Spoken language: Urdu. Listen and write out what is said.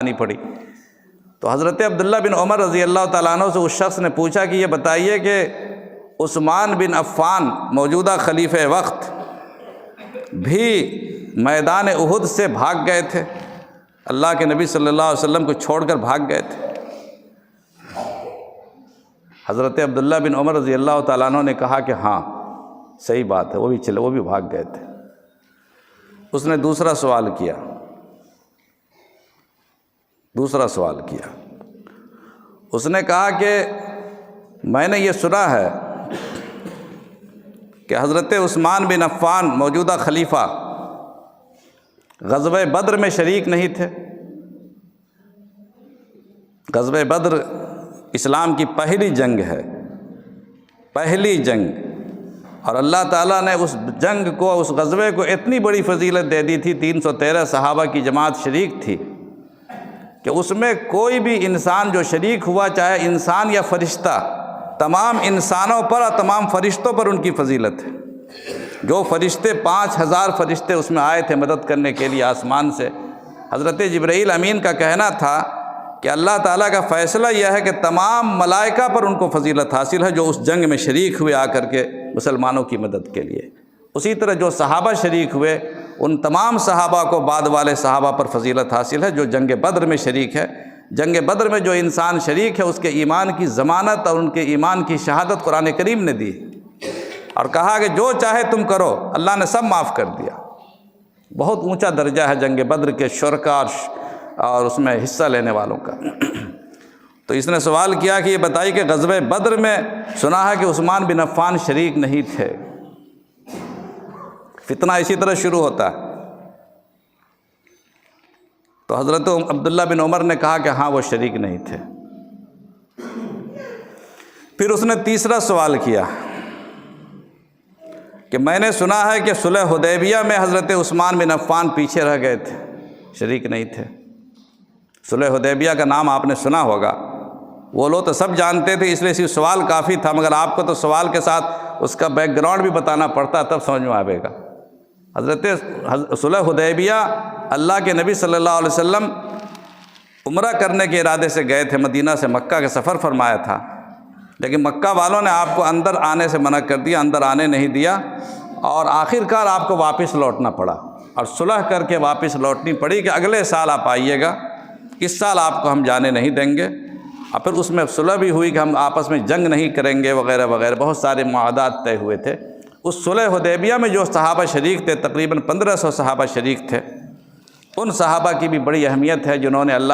آنی پڑی۔ تو حضرت عبداللہ بن عمر رضی اللہ تعالیٰ عنہ سے اس شخص نے پوچھا کہ یہ بتائیے کہ عثمان بن عفان موجودہ خلیفہ وقت بھی میدان احد سے بھاگ گئے تھے، اللہ کے نبی صلی اللہ علیہ وسلم کو چھوڑ کر بھاگ گئے تھے؟ حضرت عبداللہ بن عمر رضی اللہ تعالیٰ عنہ نے کہا کہ ہاں صحیح بات ہے، وہ بھی بھاگ گئے تھے۔ اس نے دوسرا سوال کیا، اس نے کہا کہ میں نے یہ سنا ہے کہ حضرت عثمان بن عفان موجودہ خلیفہ غزوہ بدر میں شریک نہیں تھے۔ غزوہ بدر اسلام کی پہلی جنگ ہے، پہلی جنگ، اور اللہ تعالیٰ نے اس جنگ کو، اس غزوے کو اتنی بڑی فضیلت دے دی تھی، 313 صحابہ کی جماعت شریک تھی کہ اس میں کوئی بھی انسان جو شریک ہوا، چاہے انسان یا فرشتہ، تمام انسانوں پر اور تمام فرشتوں پر ان کی فضیلت ہے۔ جو فرشتے 5000 فرشتے اس میں آئے تھے مدد کرنے کے لیے آسمان سے، حضرت جبرائیل امین کا کہنا تھا کہ اللہ تعالیٰ کا فیصلہ یہ ہے کہ تمام ملائکہ پر ان کو فضیلت حاصل ہے جو اس جنگ میں شریک ہوئے آ کر کے مسلمانوں کی مدد کے لیے۔ اسی طرح جو صحابہ شریک ہوئے ان تمام صحابہ کو بعد والے صحابہ پر فضیلت حاصل ہے جو جنگ بدر میں شریک ہے۔ جنگ بدر میں جو انسان شریک ہے اس کے ایمان کی ضمانت اور ان کے ایمان کی شہادت قرآن کریم نے دی اور کہا کہ جو چاہے تم کرو، اللہ نے سب معاف کر دیا۔ بہت اونچا درجہ ہے جنگ بدر کے شرکاء اور اس میں حصہ لینے والوں کا۔ تو اس نے سوال کیا کہ یہ بتائیے کہ غزوہ بدر میں سنا ہے کہ عثمان بن عفان شریک نہیں تھے۔ فتنہ اسی طرح شروع ہوتا ہے۔ تو حضرت عبداللہ بن عمر نے کہا کہ ہاں وہ شریک نہیں تھے۔ پھر اس نے تیسرا سوال کیا کہ میں نے سنا ہے کہ صلح حدیبیہ میں حضرت عثمان بن عفان پیچھے رہ گئے تھے، شریک نہیں تھے۔ صلح حدیبیہ کا نام آپ نے سنا ہوگا، وہ لوگ تو سب جانتے تھے، اس لیے صرف سوال کافی تھا، مگر آپ کو تو سوال کے ساتھ اس کا بیک گراؤنڈ بھی بتانا پڑتا، تب سمجھ میں آئے گا۔ حضرت صلح حدیبیہ اللہ کے نبی صلی اللہ علیہ وسلم عمرہ کرنے کے ارادے سے گئے تھے، مدینہ سے مکہ کا سفر فرمایا تھا، لیکن مکہ والوں نے آپ کو اندر آنے سے منع کر دیا، اندر آنے نہیں دیا، اور آخر کار آپ کو واپس لوٹنا پڑا، اور صلح کر کے واپس لوٹنی پڑی کہ اگلے سال آپ آئیے گا، اس سال آپ کو ہم جانے نہیں دیں گے۔ اور پھر اس میں صلح بھی ہوئی کہ ہم آپس میں جنگ نہیں کریں گے وغیرہ وغیرہ، بہت سارے معاہدات طے ہوئے تھے۔ اس صلح حدیبیہ میں جو صحابہ شریک تھے، تقریباً 1500 صحابہ شریک تھے، ان صحابہ کی بھی بڑی اہمیت ہے جنہوں نے اللہ